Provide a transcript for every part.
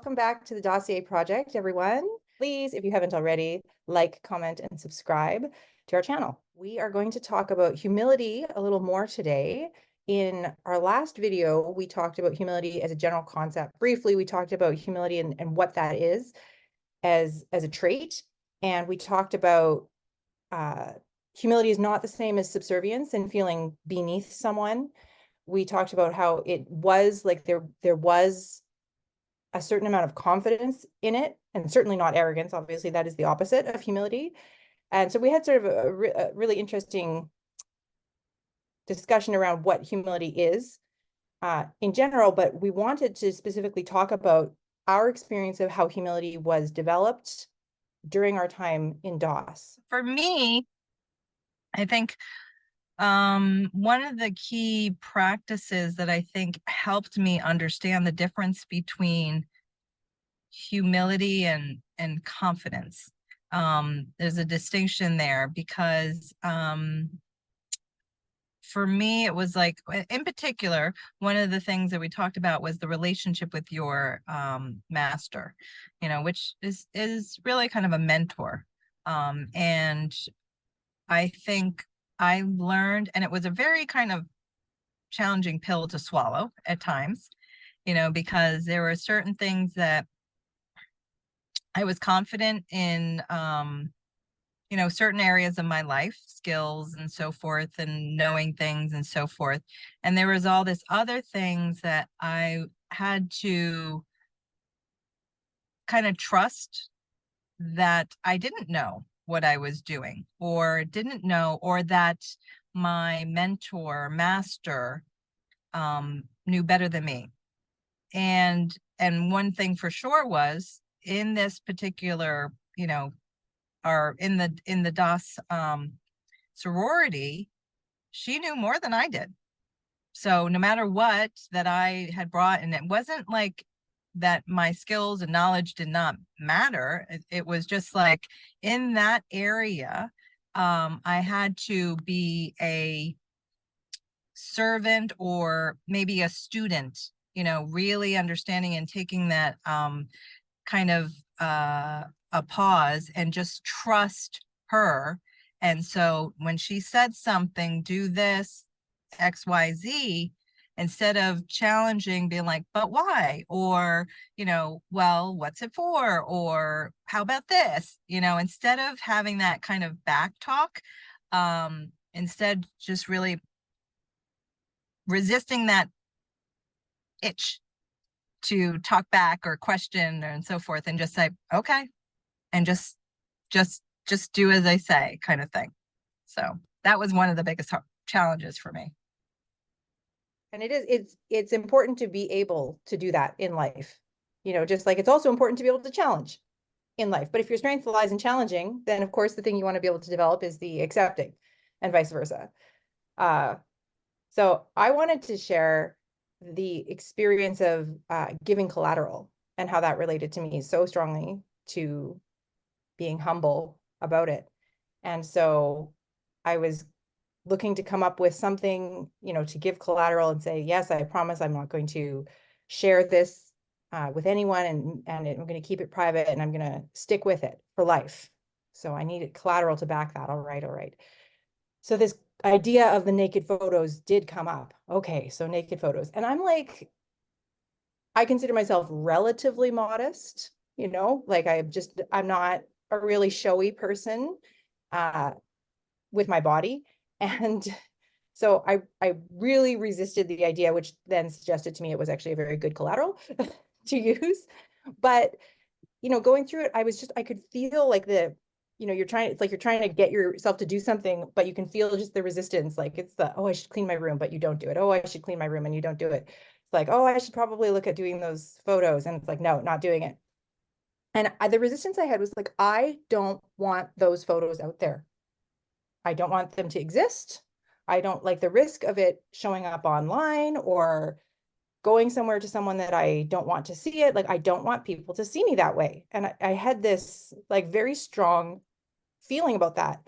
welcome back to the Dossier Project, everyone. Please, if you haven't already, like, comment, and subscribe to our channel. We are going to talk about humility a little more today. In our last video, we talked about humility as a general concept. Briefly, we talked about humility and what that is as a trait. And we talked about humility is not the same as subservience and feeling beneath someone. We talked about how it was like there was a certain amount of confidence in it, and certainly not arrogance. Obviously, that is the opposite of humility. And so we had sort of a really interesting discussion around what humility is in general, but we wanted to specifically talk about our experience of how humility was developed during our time in DOS. For me, I think one of the key practices that I think helped me understand the difference between humility and confidence. There's a distinction there because for me, it was like, in particular, one of the things that we talked about was the relationship with your master, which is really kind of a mentor. And I think I learned, and it was a very kind of challenging pill to swallow at times, because there were certain things that I was confident in, certain areas of my life, skills and so forth, and knowing things and so forth. And there was all this other things that I had to kind of trust that I didn't know what I was doing, or didn't know, or that my mentor, master, knew better than me. And one thing for sure was, in this particular, or in the DOS sorority, she knew more than I did. So no matter what that I had brought, and it wasn't like that my skills and knowledge did not matter. It was just like, in that area, I had to be a servant, or maybe a student, really understanding and taking that kind of a pause and just trust her. And so when she said something, do this, XYZ, instead of challenging, being like, but why? Or, well, what's it for? Or how about this? Instead of having that kind of back talk, instead just really resisting that itch to talk back or question and so forth, and just say, okay, and just do as I say, kind of thing. So that was one of the biggest challenges for me. And it's important to be able to do that in life, just like it's also important to be able to challenge in life. But if your strength lies in challenging, then of course the thing you want to be able to develop is the accepting, and vice versa. So I wanted to share the experience of giving collateral and how that related to me so strongly to being humble about it. And so I was looking to come up with something, to give collateral and say, yes, I promise I'm not going to share this with anyone, and I'm going to keep it private, and I'm going to stick with it for life. So I needed collateral to back that. All right. So this idea of the naked photos did come up. Okay, so naked photos. And I'm like, I consider myself relatively modest, like I'm not a really showy person with my body. And so I really resisted the idea, which then suggested to me it was actually a very good collateral to use. But, going through it, I could feel like it's like you're trying to get yourself to do something, but you can feel just the resistance. Like it's oh, I should clean my room, but you don't do it. Oh, I should clean my room, and you don't do it. It's like, oh, I should probably look at doing those photos. And it's like, no, not doing it. And the resistance I had was like, I don't want those photos out there. I don't want them to exist. I don't like the risk of it showing up online or going somewhere to someone that I don't want to see it. Like, I don't want people to see me that way. And I had this like very strong feeling about that.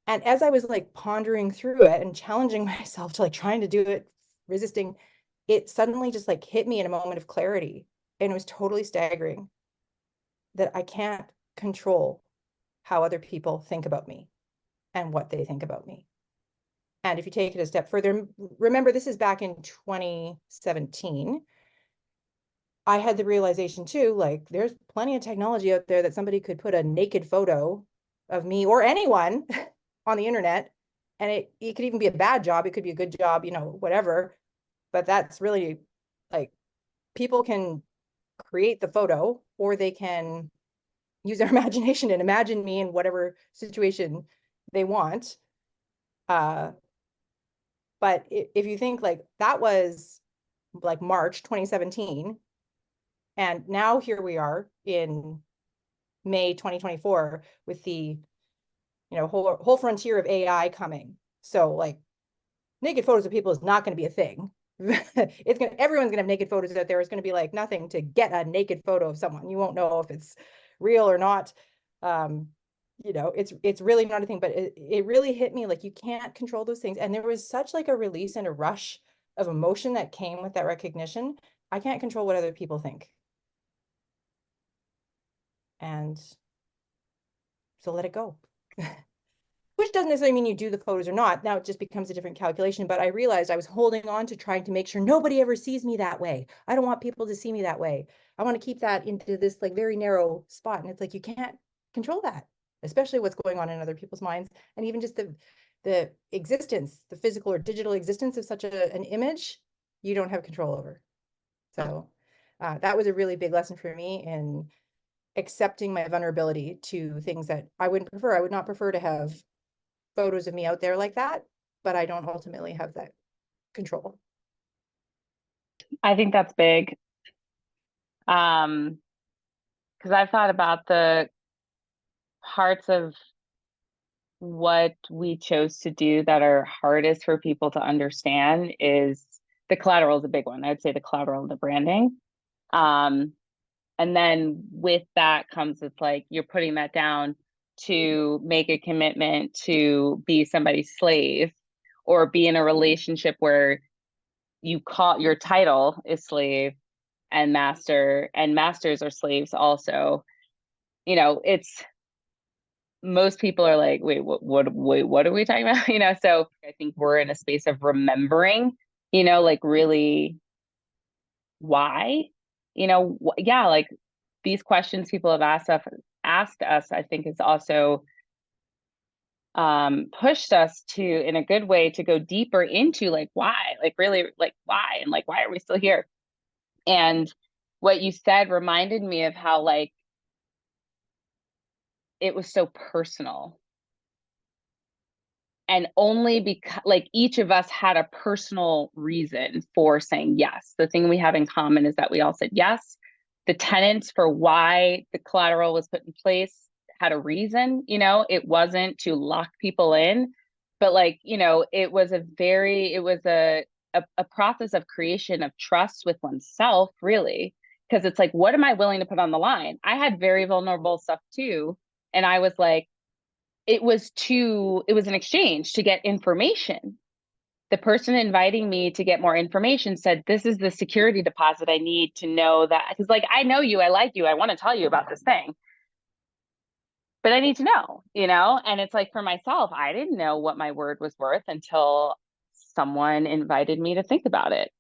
And as I was like pondering through it and challenging myself to like trying to do it, resisting, it suddenly just like hit me in a moment of clarity. And it was totally staggering that I can't control how other people think about me and what they think about me. And if you take it a step further, remember this is back in 2017. I had the realization too, like there's plenty of technology out there that somebody could put a naked photo of me or anyone on the internet. And it could even be a bad job. It could be a good job, whatever. But that's really like people can create the photo or they can use their imagination and imagine me in whatever situation they want. But if you think like that was like March 2017, and now here we are in May 2024 with the whole frontier of AI coming. So like naked photos of people is not going to be a thing. Everyone's gonna have naked photos out there. It's gonna be like nothing to get a naked photo of someone. You won't know if it's real or not. It's really not a thing, but it really hit me like you can't control those things. And there was such like a release and a rush of emotion that came with that recognition. I can't control what other people think. And so let it go. Which doesn't necessarily mean you do the photos or not. Now it just becomes a different calculation. But I realized I was holding on to trying to make sure nobody ever sees me that way. I don't want people to see me that way. I want to keep that into this like very narrow spot. And it's like, you can't control that, especially what's going on in other people's minds. And even just the existence, the physical or digital existence of such an image, you don't have control over. So that was a really big lesson for me in accepting my vulnerability to things that I wouldn't prefer. I would not prefer to have photos of me out there like that, but I don't ultimately have that control. I think that's big. Because I've thought about the parts of what we chose to do that are hardest for people to understand is the collateral is a big one. I'd say the collateral, the branding. And then with that comes with like, you're putting that down to make a commitment to be somebody's slave or be in a relationship where you call your title is slave and master, and masters are slaves also. It's most people are like, wait, what are we talking about? So I think we're in a space of remembering, like really why, yeah, like these questions people have asked us, I think is also pushed us to, in a good way, to go deeper into like why, like really like why, and like why are we still here? And what you said reminded me of how like it was so personal. And only because like each of us had a personal reason for saying yes. The thing we have in common is that we all said yes. The tenets for why the collateral was put in place had a reason, it wasn't to lock people in, but like, it was a process of creation of trust with oneself, really. Because it's like, what am I willing to put on the line? I had very vulnerable stuff too. And I was like, it was an exchange to get information. The person inviting me to get more information said, this is the security deposit I need to know that, because like, I know you, I like you, I want to tell you about this thing, but I need to know, and it's like for myself, I didn't know what my word was worth until someone invited me to think about it.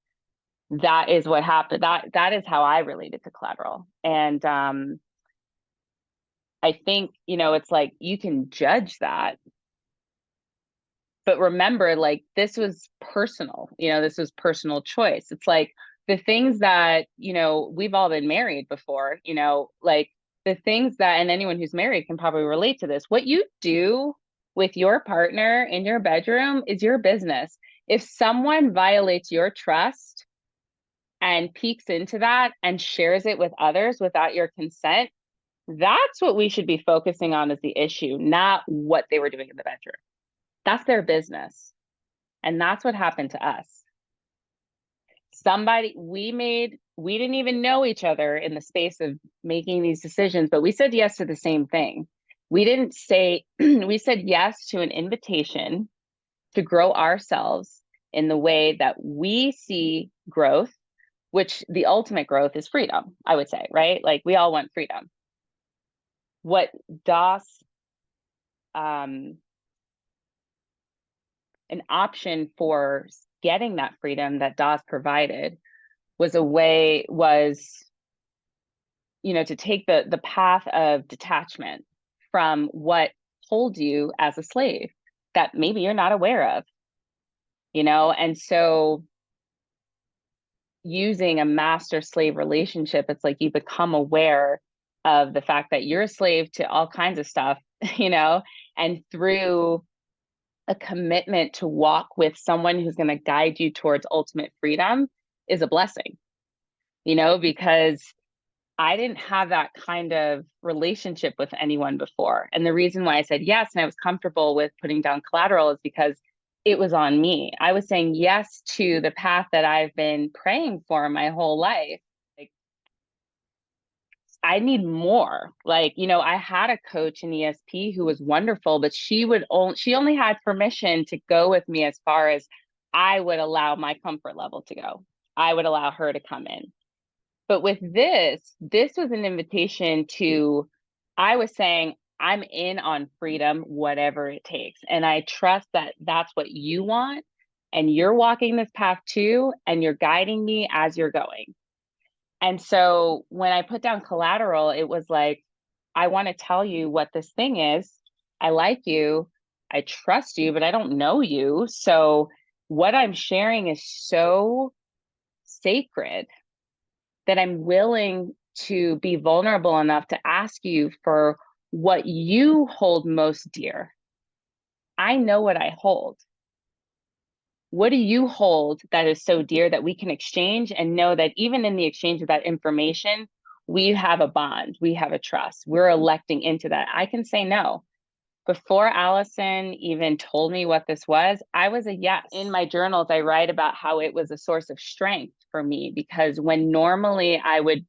That is what happened. That is how I related to collateral. And I think, it's like you can judge that, but remember, like, this was personal, this was personal choice. It's like the things that, we've all been married before, like the things that, and anyone who's married can probably relate to this. What you do with your partner in your bedroom is your business. If someone violates your trust and peeks into that and shares it with others without your consent, that's what we should be focusing on as the issue, not what they were doing in the bedroom. That's their business. And that's what happened to us. We didn't even know each other in the space of making these decisions, but we said yes to the same thing. We didn't say, we said yes to an invitation to grow ourselves in the way that we see growth, which the ultimate growth is freedom, I would say, right? Like we all want freedom. What DOS, an option for getting that freedom that DOS provided was to take the path of detachment from what holds you as a slave that maybe you're not aware of, and so using a master-slave relationship, it's like you become aware of the fact that you're a slave to all kinds of stuff, and through a commitment to walk with someone who's going to guide you towards ultimate freedom is a blessing, because I didn't have that kind of relationship with anyone before. And the reason why I said yes and I was comfortable with putting down collateral is because it was on me. I was saying yes to the path that I've been praying for my whole life. Like, I need more. Like, I had a coach in ESP who was wonderful, but she only had permission to go with me as far as I would allow my comfort level to go. I would allow her to come in. But with this was an invitation to, I was saying, I'm in on freedom, whatever it takes. And I trust that that's what you want. And you're walking this path too, and you're guiding me as you're going. And so when I put down collateral, it was like, I want to tell you what this thing is. I like you. I trust you, but I don't know you. So what I'm sharing is so sacred that I'm willing to be vulnerable enough to ask you for what you hold most dear. I know what I hold. What do you hold that is so dear that we can exchange and know that even in the exchange of that information, we have a bond, we have a trust, we're electing into that. I can say no. Before Allison even told me what this was, I was a yes. In my journals, I write about how it was a source of strength for me, because when normally I would,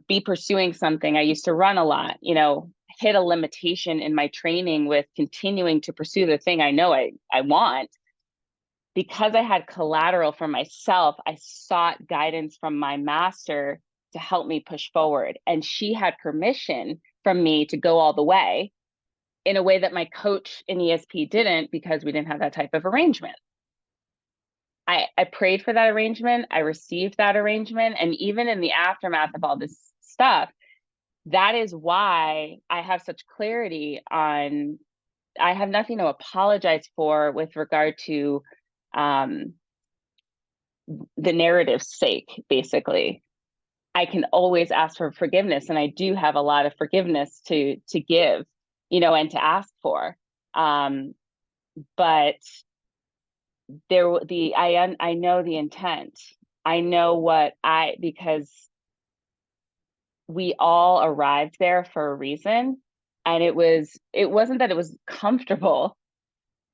be pursuing something, I used to run a lot, hit a limitation in my training with continuing to pursue the thing I know I want. Because I had collateral for myself, I sought guidance from my master to help me push forward. And she had permission from me to go all the way in a way that my coach in ESP didn't, because we didn't have that type of arrangement. I prayed for that arrangement. I received that arrangement. And even in the aftermath of all this stuff, that is why I have such clarity on, I have nothing to apologize for with regard to the narrative's sake, basically. I can always ask for forgiveness, and I do have a lot of forgiveness to give, and to ask for. But I know the intent. I know because we all arrived there for a reason, and it wasn't that it was comfortable,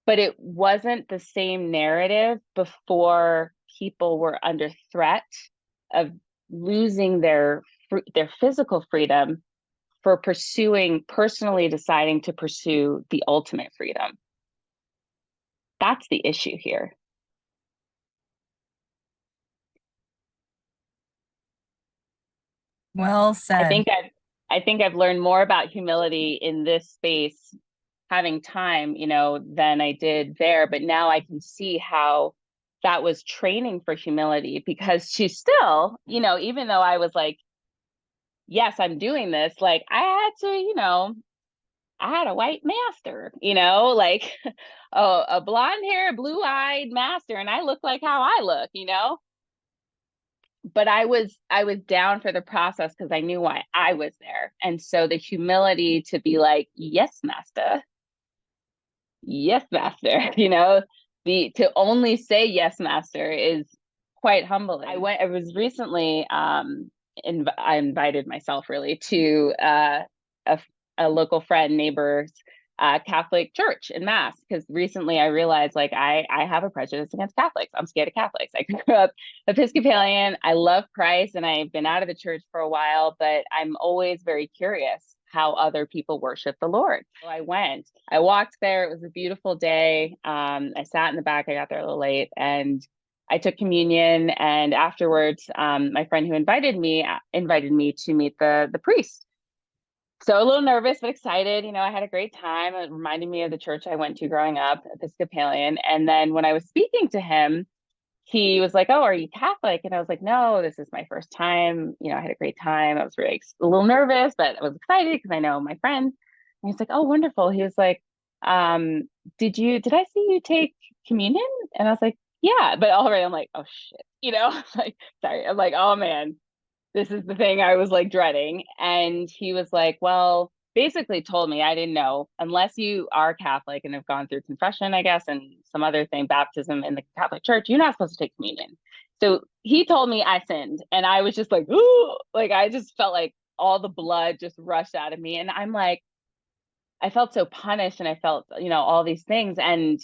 but it wasn't the same narrative before people were under threat of losing their physical freedom for personally deciding to pursue the ultimate freedom. That's the issue here. Well said. I think I've learned more about humility in this space, having time, than I did there. But now I can see how that was training for humility, because she still, even though I was like, yes, I'm doing this, like I had to, I had a white master, like a blonde hair, blue eyed master. And I look like how I look, but I was down for the process because I knew why I was there. And so the humility to be like, yes, master, to only say yes, master is quite humbling. I was recently, I invited myself really to a local friend, neighbor's Catholic church and mass, because recently I realized like I have a prejudice against Catholics. I'm scared of Catholics. I grew up Episcopalian. I love Christ, and I've been out of the church for a while, but I'm always very curious how other people worship the Lord. So I went. I walked there. It was a beautiful day. I sat in the back. I got there a little late, and I took communion, and afterwards, my friend who invited me to meet the priest. So a little nervous, but excited. You know, I had a great time. It reminded me of the church I went to growing up, Episcopalian. And then when I was speaking to him, he was like, "Oh, are you Catholic?" And I was like, "No, this is my first time. You know, I had a great time. I was really a little nervous, but I was excited because I know my friend." And he's like, "Oh, wonderful." He was like, did I see you take communion?" And I was like, "Yeah." But already I'm like, "Oh shit," you know, like, sorry. I'm like, "Oh man, this is the thing I was like dreading." And he was like, "Well," basically told me, I didn't know, unless you are Catholic and have gone through confession, I guess, and some other thing, baptism in the Catholic Church, you're not supposed to take communion. So he told me I sinned. And I was just like, ooh, like, I just felt like all the blood just rushed out of me. And I'm like, I felt so punished, and I felt, you know, all these things. And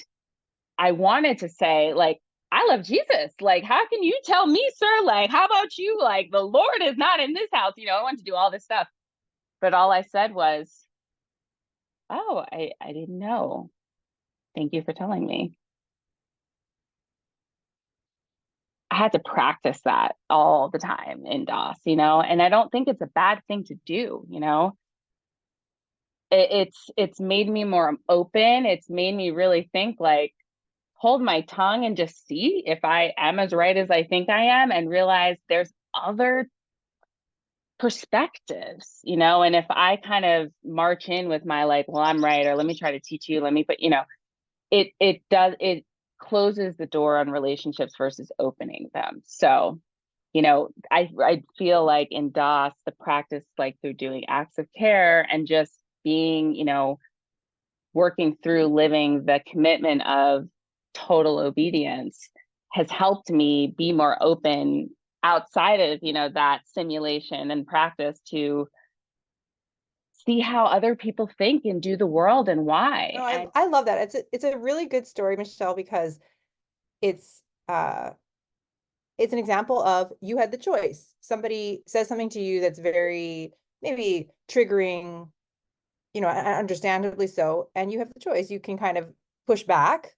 I wanted to say, like, "I love Jesus. Like, how can you tell me, sir? Like, how about you? Like, the Lord is not in this house." You know, I wanted to do all this stuff. But all I said was, "Oh, I didn't know. Thank you for telling me." I had to practice that all the time in DOS, you know, and I don't think it's a bad thing to do, you know. It's made me more open. It's made me really think, like, hold my tongue and just see if I am as right as I think I am, and realize there's other perspectives, you know. And if I kind of march in with my, like, "Well, I'm right," or "Let me try to teach you," let me put, you know, it closes the door on relationships versus opening them. So, you know, I feel like in DOS, the practice, like through doing acts of care and just being, you know, working through living the commitment of total obedience, has helped me be more open outside of, you know, that simulation and practice, to see how other people think and do the world and why. No, And I love that. It's a really good story, Michelle, because it's uh it's an example of you had the choice. Somebody says something to you that's very maybe triggering, you know, understandably so, and you have the choice. You can kind of push back,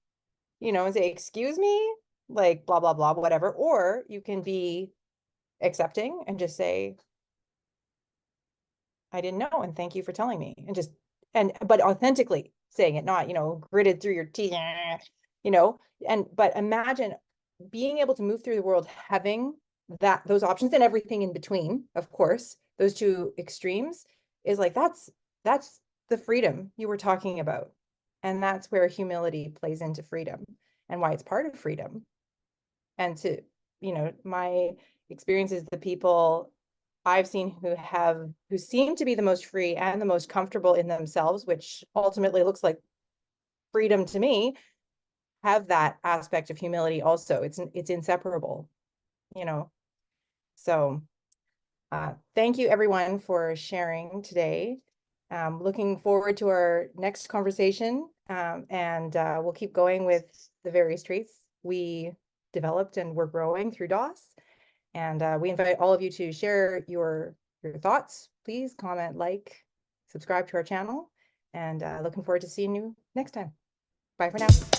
you know, and say, "Excuse me," like blah blah blah, whatever, or you can be accepting and just say, "I didn't know, and thank you for telling me," and just but authentically saying it, not, you know, gritted through your teeth, you know. And but imagine being able to move through the world having those options and everything in between, of course, those two extremes, is like that's the freedom you were talking about. And that's where humility plays into freedom and why it's part of freedom. And to, you know, my experiences, the people I've seen who seem to be the most free and the most comfortable in themselves, which ultimately looks like freedom to me, have that aspect of humility also. It's inseparable, you know. So thank you everyone for sharing today. Looking forward to our next conversation, and we'll keep going with the various traits we developed and we're growing through DOS. And we invite all of you to share your thoughts. Please comment, like, subscribe to our channel, and looking forward to seeing you next time. Bye for now.